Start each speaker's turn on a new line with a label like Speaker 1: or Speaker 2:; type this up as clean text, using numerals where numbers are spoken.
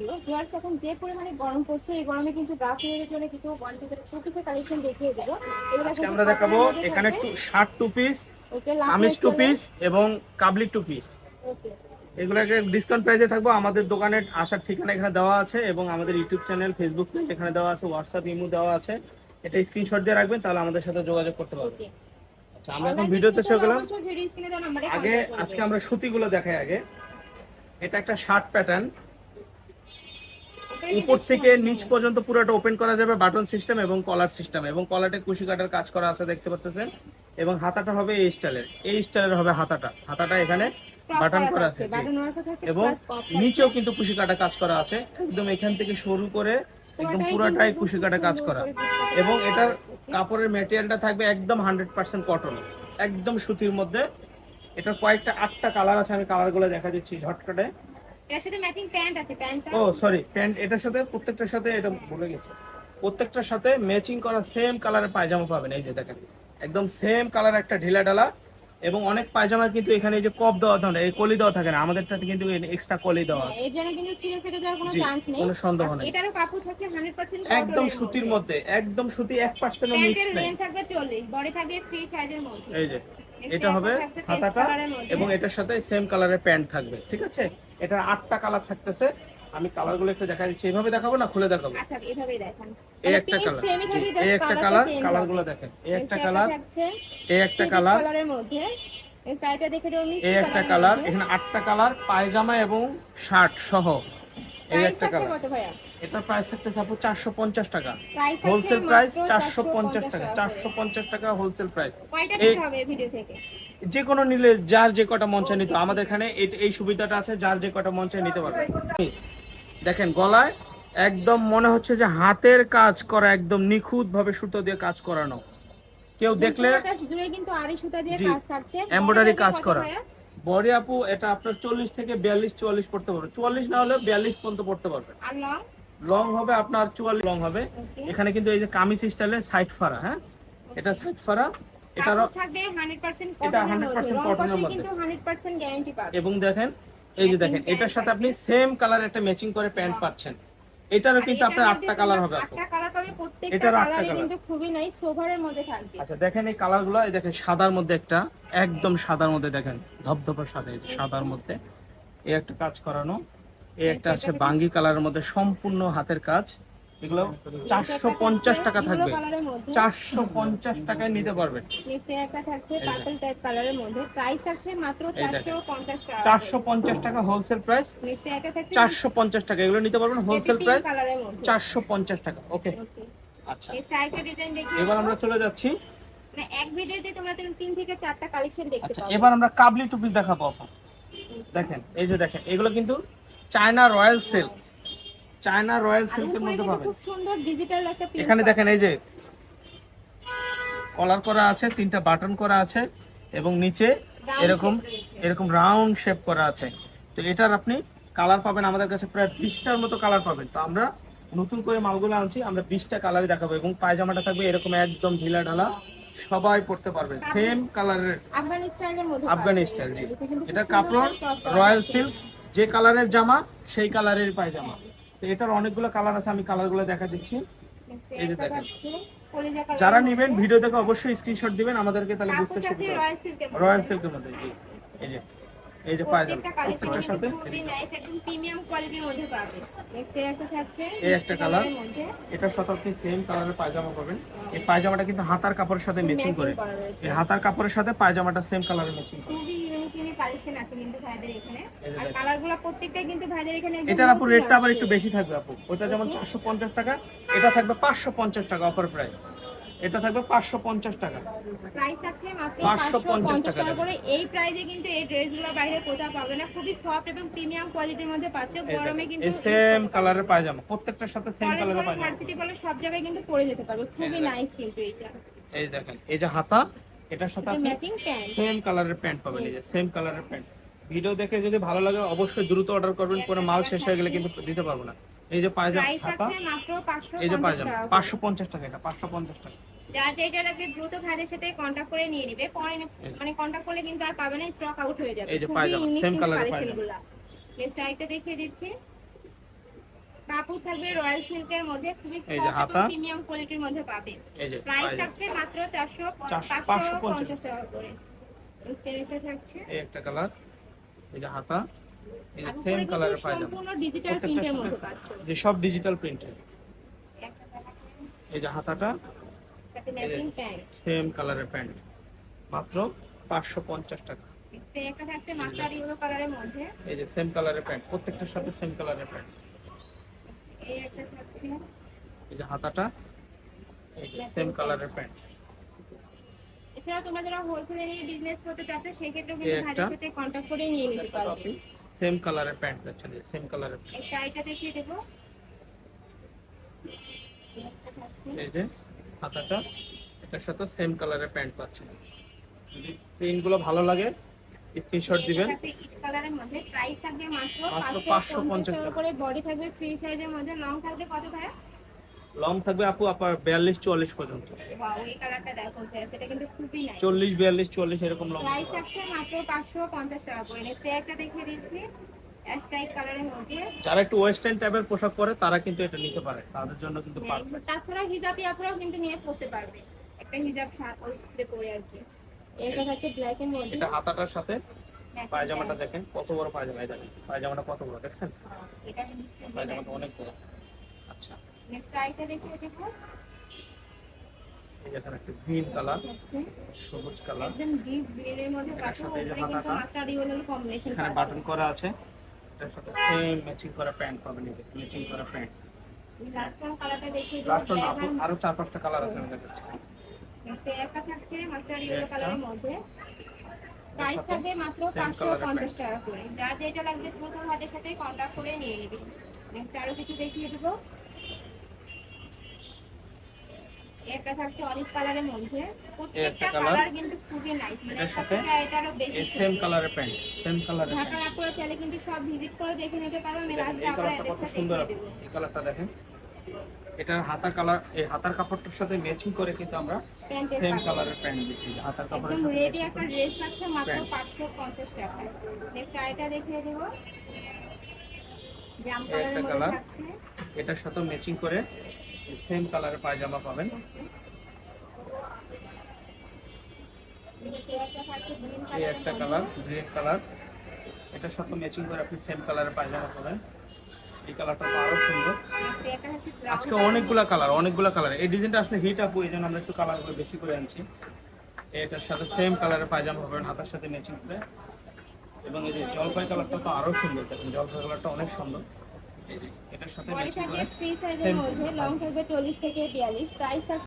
Speaker 1: Viewers এখন যে পরিমাণে গরম পড়ছে এই গরমে কিন্তু ব্রাফিনের জন্য কিছু ওয়ান পিসের টু পিসের কালেকশন দেখিয়ে দেব। এগুলো
Speaker 2: আজকে
Speaker 1: কিন্তু
Speaker 2: আমরা দেখাবো এখানে শার্ট টু পিস,
Speaker 1: ওকে
Speaker 2: কামিজ টু পিস এবং কাবলি টু পিস।
Speaker 1: ওকে
Speaker 2: এগুলোকে ডিসকাউন্ট প্রাইসে থাকবো। আমাদের দোকানের আসার ঠিকানা এখানে দেওয়া আছে এবং আমাদের ইউটিউব চ্যানেল, ফেসবুক পেজ এখানে দেওয়া আছে, হোয়াটসঅ্যাপ ইমো দেওয়া আছে। এটা স্ক্রিনশট দিয়ে রাখবেন, তাহলে আমাদের সাথে যোগাযোগ করতে পারবেন। আচ্ছা, আমরা এখন ভিডিওতে চলে গেলাম। আগে আজকে আমরা সুতিগুলো দেখাই। আগে এটা একটা শার্ট প্যাটার্ন, উপর থেকে নিচ পর্যন্ত পুরোটা ওপেন করা যাবে, বাটন সিস্টেম এবং কলার সিস্টেম, এবং কলারতে কুশি কাটার কাজ করা আছে দেখতে পাচ্ছেন। এবং হাতাটা হবে এই স্টাইলের হবে হাতাটা এখানে বাটন করা আছে এবং নিচেও কিন্তু কুশি কাটা কাজ করা আছে। একদম এখান থেকে শুরু করে একদম পুরোটাই কুশি কাটা কাজ করা। এবং এটার কাপড়ের ম্যাটেরিয়ালটা থাকবে একদম 100% কটন, একদম সুতির মধ্যে। এটার কয়েকটা 8টা কালার আছে, আমি কালারগুলো দেখা দিচ্ছি ঝটকাটে।
Speaker 1: এর সাথে ম্যাচিং প্যান্ট আছে, প্যান্টটা
Speaker 2: প্যান্ট এটার সাথে প্রত্যেকটার সাথে, এটা ভুলে গেছে, প্রত্যেকটার সাথে ম্যাচিং করা সেম কালারের পায়জামা পাবেন। এই যে দেখেন, একদম সেম কালার, একটা ঢিলা ঢালা। এবং অনেক পায়জামার কিন্তু এখানে এই যে কপ দেওয়া থাকে না, এই কলি দেওয়া থাকে না, আমাদেরটাতে কিন্তু এক্সট্রা কলি দেওয়া আছে।
Speaker 1: এর জন্য কিন্তু ছিঁড়ে ফেটে যাওয়ার কোনো চান্স নেই,
Speaker 2: কোনো সন্দেহ নেই।
Speaker 1: এটারও কাপড় থাকছে 100%
Speaker 2: একদম সুতির মধ্যে, একদম সুতি, 1% ও মিক্স নেই।
Speaker 1: লেন্থ থাকবে 40, বডি থাকবে ফ্রি সাইজের মধ্যে।
Speaker 2: এই যে এটা হবে হাতাটা এবং এটার সাথে সেম কালারের প্যান্ট থাকবে, ঠিক আছে? এটার 8টা কালার থাকতেছে। আমি কালারগুলো একটু দেখা দিচ্ছি। এইভাবে দেখাবো না, খুলে দেখাবো?
Speaker 1: আচ্ছা, এভাবেই দেখান।
Speaker 2: এই একটা কালার, এই একটা কালার, কালারগুলো দেখেন। এই একটা কালার, এই একটা কালার,
Speaker 1: কালারের মধ্যে এই সাইডটা দেখে দাও মিষ্টি
Speaker 2: এই একটা কালার। এখানে 8টা কালার, পায়জামা এবং শার্ট সহ। এই একটা কালার।
Speaker 1: কত ভাইয়া?
Speaker 2: এটার প্রাইস থাকতেছে আপু 450 টাকা,
Speaker 1: প্রাইস
Speaker 2: হোলসেল প্রাইস 450 টাকা, 450 টাকা হোলসেল প্রাইস।
Speaker 1: কয়টা দিতে হবে ভিডিও থেকে?
Speaker 2: যে কোনো নিলে যার যে কটা মন চায় নিতে। আমাদের এখানে এই সুবিধাটা আছে, যার যে কটা মন চায় নিতে পারবে। দেখেন গলায় একদম মনে হচ্ছে যে হাতের কাজ করা, একদম নিখুঁত ভাবে সুতো দিয়ে কাজ করানো। কেউ দেখলে
Speaker 1: জুড়ে কিন্তু আড়ি সুতা দিয়ে কাজ থাকছে,
Speaker 2: এমব্রয়ডারি কাজ করা। বডি আপু এটা আপনার 40 থেকে 42 44 পড়তে পারবে, 44 না হলে 42 পর্যন্ত পড়তে পারবে।
Speaker 1: আর লং?
Speaker 2: লং হবে আপনার 44 লং হবে। এখানে কিন্তু এই যে কামিজ স্টাইলের সাইড ফাড়া, হ্যাঁ এটা সাইড ফাড়া। এটারও
Speaker 1: থাকবে 100%
Speaker 2: এটা
Speaker 1: কটনের
Speaker 2: 100% কটনের মধ্যে,
Speaker 1: কিন্তু 100% গ্যারান্টি পাবেন।
Speaker 2: এবং দেখেন এই যে দেখেন, এটার সাথে আপনি সেম কালার একটা ম্যাচিং করে প্যান্ট পাচ্ছেন। এটারও কিন্তু আপনার 8টা কালার হবে।
Speaker 1: 8টা কালার পাবে, প্রত্যেকটা কালারই কিন্তু খুবই নাইস সোভারের মধ্যে থাকবে।
Speaker 2: আচ্ছা দেখেন এই কালারগুলো, এই দেখেন সাদার মধ্যে একটা, একদম সাদার মধ্যে দেখেন ধবধবে সাদা, এই যে সাদার মধ্যে এই একটা কাজ করানো। এই একটা আছে বাঙ্গি কালারের মধ্যে সম্পূর্ণ হাতের কাজ। এগুলো 450 টাকা থাকবে, 450 টাকায় নিতে পারবেন।
Speaker 1: নিচে একটা থাকছে পার্পল টাইপ কালারের মধ্যে, প্রাইস থাকছে মাত্র 450 টাকা।
Speaker 2: 450 টাকা হোলসেল প্রাইস,
Speaker 1: নিচে একটা থাকছে
Speaker 2: 450 টাকা। এগুলো নিতে পারবেন হোলসেল প্রাইস 450 টাকা। ওকে আচ্ছা,
Speaker 1: এই টাইপের ডিজাইন দেখি।
Speaker 2: এবার আমরা চলে যাচ্ছি,
Speaker 1: মানে এক ভিডিওতে তোমরা 3 থেকে 4টা কালেকশন দেখতে পাবে।
Speaker 2: এবার আমরা কাবলি টু পিস দেখাবো আপু। দেখেন এই যে দেখেন, এগুলো কিন্তু China royal silk, China royal সিল্কের মধ্যে পাবেন।
Speaker 1: খুব সুন্দর ডিজিটাল একটা পিস।
Speaker 2: এখানে দেখেন এই যে কলার করা আছে, 3টা বাটন করা আছে এবং নিচে এরকম রাউন্ড শেপ করা আছে। তো এটার আপনি কালার পাবেন আমাদের কাছে প্রায় 20টার মতো কালার পাবেন। তো আমরা নতুন করে মালগুলো আনছি, আমরা 20টা কালারই দেখাবো। এবং পায়জামাটা থাকবে এরকম একদম ঢিলা ঢালা, সবাই পড়তে পারবে, সেম কালারের
Speaker 1: আফগানি স্টাইলের মধ্যে,
Speaker 2: আফগানি স্টাইল। জি, এটা কাপড় রয়্যাল সিল্ক, যে কালারের জামা সেই কালারের পায়জামা। তো এটার অনেকগুলো কালার আছে, আমি কালারগুলো দেখা দিচ্ছি। এই যে দেখেন, যারা নেবেন ভিডিও দেখে অবশ্যই স্ক্রিনশট দিবেন আমাদেরকে, তাহলে বুঝতে সুবিধা হবে। রয়্যাল সিল্কের মধ্যে, জি এই যে পায়জামা প্রত্যেকটার সাথে
Speaker 1: খুবই নাইস, একদম প্রিমিয়াম কোয়ালিটির মধ্যে পাবে। দেখতে একটা থাকছে
Speaker 2: এই একটা কালার, এটার সাথে আপনি সেম কালারের পায়জামা পাবেন। এই পায়জামাটা কিন্তু হাতার কাপড়ের সাথে ম্যাচিং করে, এই হাতার কাপড়ের সাথে পায়জামাটা সেম কালারের ম্যাচিং করে।
Speaker 1: খুবই ইউনিক কালেকশন আছে কিন্তু ভাইদের এখানে, আর কালারগুলো প্রত্যেকটাই কিন্তু ভাইদের এখানে।
Speaker 2: এটার আপু রেটটা আবার একটু বেশি থাকবে আপু, ওটা যেমন 450 টাকা, এটা থাকবে 550 টাকা অফার প্রাইস। এটা থাকবে 550 টাকা,
Speaker 1: প্রাইস আছে মাত্র 550 টাকা করে। এই প্রাইসে কিন্তু এই ড্রেসগুলো বাইরে কোথাও পাবে না, খুবই সফট এবং প্রিমিয়াম কোয়ালিটির মধ্যে পাচ্ছ। গরমে কিন্তু
Speaker 2: সেম কালারের পায়জামা, প্রত্যেকটার সাথে সেম কালারের পায়জামা,
Speaker 1: ভার্সিটি বলে সব জায়গায় কিন্তু পরে যেতে পারবে, খুবই নাইস কিন্তু এটা।
Speaker 2: এই দেখেন এই যে হাতা, এটার সাথে আপনি
Speaker 1: ম্যাচিং প্যান্ট,
Speaker 2: সেম কালারের প্যান্ট পাবেন। এই যে সেম কালারের প্যান্ট। ভিডিও দেখে যদি ভালো লাগে অবশ্যই দ্রুত অর্ডার করবেন, কোনো মাল শেষ হয়ে গেলে কিন্তু দিতে পারবো না। এই যে পায়জামা হাতা,
Speaker 1: মাত্র 550
Speaker 2: এই যে পায়জামা 550 টাকা, এটা 550 টাকা।
Speaker 1: যার যেটা লাগে দ্রুত ভাইদের সাথে কন্টাক্ট করে নিয়ে নিবে, পরে মানে কন্টাক্ট করলে কিন্তু আর পাবে না, স্টক আউট হয়ে যাবে।
Speaker 2: এই যে পায়জামা সেম কালারের পায়জামা।
Speaker 1: নেক্সট আইটেম দেখিয়ে দিচ্ছি। কাপড় থাকবে রয়্যাল সিল্কের মধ্যে, খুবই
Speaker 2: এই যে
Speaker 1: সফট
Speaker 2: হাতা।
Speaker 1: এবং প্রিমিয়াম কোয়ালিটির মধ্যে পাবেন।
Speaker 2: এই যে
Speaker 1: প্রাইস
Speaker 2: পায়জামা।
Speaker 1: থাকছে মাত্র
Speaker 2: 550
Speaker 1: 550 টাকা করে। এই স্টাইলটা থাকছে
Speaker 2: এই একটা কালার, এই যে হাতা, এই যে
Speaker 1: আর
Speaker 2: সেম
Speaker 1: উপরে কিন্তু
Speaker 2: কালারের পায়জামা,
Speaker 1: সম্পূর্ণ ডিজিটাল
Speaker 2: প্রত্যেকটার
Speaker 1: প্রিন্টের
Speaker 2: সাথে
Speaker 1: মধ্যে পাচ্ছ।
Speaker 2: যে সব ডিজিটাল প্রিন্টের।
Speaker 1: একটা থাকছে
Speaker 2: এই যে হাতাটা,
Speaker 1: সাথে ম্যাচিং প্যান্ট।
Speaker 2: সেম কালারের প্যান্ট, মাত্র 550 টাকা।
Speaker 1: এই একটা থাকছে মাস্টার্ড ইয়েলো কালারের মধ্যে।
Speaker 2: এই যে সেম কালারের প্যান্ট, প্রত্যেকটার সাথে সেম কালারের প্যান্ট।
Speaker 1: এই একটা থাকছে
Speaker 2: এই যে হাতাটা, এই যে সেম কালারের প্যান্ট।
Speaker 1: এছাড়া তোমরা যারা হোলসেলে নিয়ে বিজনেস করতে চাচ্ছ সেই ক্ষেত্রেও
Speaker 2: এই
Speaker 1: কিন্তু
Speaker 2: একটা।
Speaker 1: ভাইদের সাথে কন্টাক্ট করে নিয়ে নিতে পারবে।
Speaker 2: সেম কালারের প্যান্ট দেখছেন, এই সেম কালারের।
Speaker 1: এই শাড়িটা দেখিয়ে দেব। এই একটা থাকছে
Speaker 2: এই যে হাতাটা, এটার সাথে সেম কালারের প্যান্ট পাচ্ছেন। যদি প্রিন্টগুলো ভালো লাগে স্ক্রিনশট দিবেন।
Speaker 1: এটা থাকছে ইট কালারের মধ্যে, প্রাইস থাকবে মাত্র
Speaker 2: মাত্র
Speaker 1: 550 টাকা
Speaker 2: টাকা।
Speaker 1: করে। বডি থাকবে ফ্রি সাইজের মধ্যে, লং থাকবে কত ভাই?
Speaker 2: লং থাকবে আপু আপনার 42-44 পর্যন্ত।
Speaker 1: ওয়াও, এই কালারটা দেখো, এটা কিন্তু খুবই নাইস।
Speaker 2: 40-42-44 এরকম লং।
Speaker 1: প্রাইস থাকছে মাত্র 550 টাকা করে। নেক্সট একটা দেখিয়ে দিচ্ছি অ্যাশ টাইপ কালারের মধ্যে।
Speaker 2: যারা একটু ওয়েস্টার্ন টাইপের পোশাক পরে তারা কিন্তু এটা নিতে পারে, তাদের জন্য কিন্তু পারফেক্ট।
Speaker 1: তাছাড়া হিজাবি আপনারাও কিন্তু নিয়ে পড়তে পারবে, একটা হিজাব সাথে পরে আর কি। এটা থাকছে ব্ল্যাক এর মধ্যে।
Speaker 2: এটা হাতাটার সাথে
Speaker 1: matching
Speaker 2: পায়জামাটা
Speaker 1: pant।
Speaker 2: দেখেন কত বড় পায়জামা, এই দেখেন পায়জামাটা কত বড় দেখছেন,
Speaker 1: এটা কিন্তু
Speaker 2: পায়জামাটা অনেক বড়। আচ্ছা,
Speaker 1: নেক্সট আইটা দেখিয়ে দেব।
Speaker 2: এই দেখেন একটা গ্রিন কালার,
Speaker 1: হচ্ছে
Speaker 2: সবুজ কালার,
Speaker 1: একদম ডিপ গ্রিনের মধ্যে
Speaker 2: এটার
Speaker 1: পাচ্ছ,
Speaker 2: সাথে এই যে
Speaker 1: উপরে কিন্তু
Speaker 2: হাতাটা।
Speaker 1: মাস্টার্ড ইয়েলোর কম্বিনেশন
Speaker 2: এখানে
Speaker 1: পাচ্ছ।
Speaker 2: বাটন করা আছে, এটার সাথে সেম ম্যাচিং করা প্যান্ট পাবেন, এই যে ম্যাচিং করা প্যান্ট।
Speaker 1: লাস্ট ওয়ান কালারটা দেখিয়ে দেব।
Speaker 2: লাস্ট আপু আরো 4-5টা কালার আছে আমাদের কাছে।
Speaker 1: নেক্সট একটা থাকছে মাস্টার্ড
Speaker 2: এই
Speaker 1: ইয়েলো
Speaker 2: একটা।
Speaker 1: কালারের মধ্যে, প্রাইস
Speaker 2: সাথে
Speaker 1: থাকবে মাত্র
Speaker 2: same colour এর
Speaker 1: 550 টাকা করে। যার যেটা লাগবে দ্রুত আমাদের সাথে কন্টাক্ট করে নিয়ে নিবি। নেক্সট আরো কিছু দেখিয়ে দেব। একটা থাকছে অলিভ কালারের মধ্যে, প্রত্যেকটা
Speaker 2: colour।
Speaker 1: কালার কিন্তু খুবই নাইস, মানে
Speaker 2: এটার
Speaker 1: একটা
Speaker 2: সাথে
Speaker 1: থেকে এটারও বেশি
Speaker 2: এই সেম কালারের প্যান্ট, সেম কালারের
Speaker 1: ঢাকার
Speaker 2: প্যান্ট।
Speaker 1: আপুরা চাইলে কিন্তু সব ভিজিট করে দেখে নিতে পারো। আমি
Speaker 2: এই
Speaker 1: লাস্টে আবার
Speaker 2: কালারটা কত
Speaker 1: অ্যাড্রেসটা
Speaker 2: সুন্দর,
Speaker 1: দেখিয়ে দেবো।
Speaker 2: এই কালারটা দেখেন। এটার হাতার কালার, এই হাতার কাপড়টার সাথে ম্যাচিং করে কিন্তু আমরা
Speaker 1: প্যান্টের
Speaker 2: সেম
Speaker 1: কালার
Speaker 2: কালারের প্যান্ট দিচ্ছি, হাতার কাপড়ের
Speaker 1: একদম
Speaker 2: সাথে
Speaker 1: রেডি
Speaker 2: matching
Speaker 1: একটা
Speaker 2: করে।
Speaker 1: ড্রেস থাকছে মাত্র
Speaker 2: Pant।
Speaker 1: 550 টাকা। নেক্সট আইটা দেখিয়ে দেবো। জাম
Speaker 2: এই একটা
Speaker 1: কালারের মধ্যে
Speaker 2: কালার,
Speaker 1: থাকছে।
Speaker 2: এটার সাথে ম্যাচিং করে সেম কালারের পায়জামা পাবেন।
Speaker 1: একটা থাকছে গ্রিন
Speaker 2: এই
Speaker 1: কালারের
Speaker 2: একটা
Speaker 1: মধ্যে।
Speaker 2: কালার, গ্রিন কালার, এটার সাথে ম্যাচিং করে আপনি সেম কালারের পায়জামা পাবেন। এই কালারটা তো আরো সুন্দর।
Speaker 1: Next একটা হচ্ছে brown
Speaker 2: আজকে
Speaker 1: colour।
Speaker 2: অনেকগুলা কালার, এই ডিজাইনটা আসলে হিট আপু, এই জন্য আমরা একটু কালারগুলো বেশি করে আনছি। এটার সাথে সেম কালারের পায়জামা পাবেন, হাতার সাথে ম্যাচিং করে। এবং এই যে জলপাই কালারটা তো আরো সুন্দর, দেখুন জলপাই কালারটা অনেক সুন্দর। এই যে এটার সাথে
Speaker 1: বডি
Speaker 2: ম্যাচিং
Speaker 1: থাকবে
Speaker 2: করে
Speaker 1: ফ্রি সাইজের
Speaker 2: সেম
Speaker 1: মধ্যে, লং থাকবে 40 থেকে 42। প্রাইস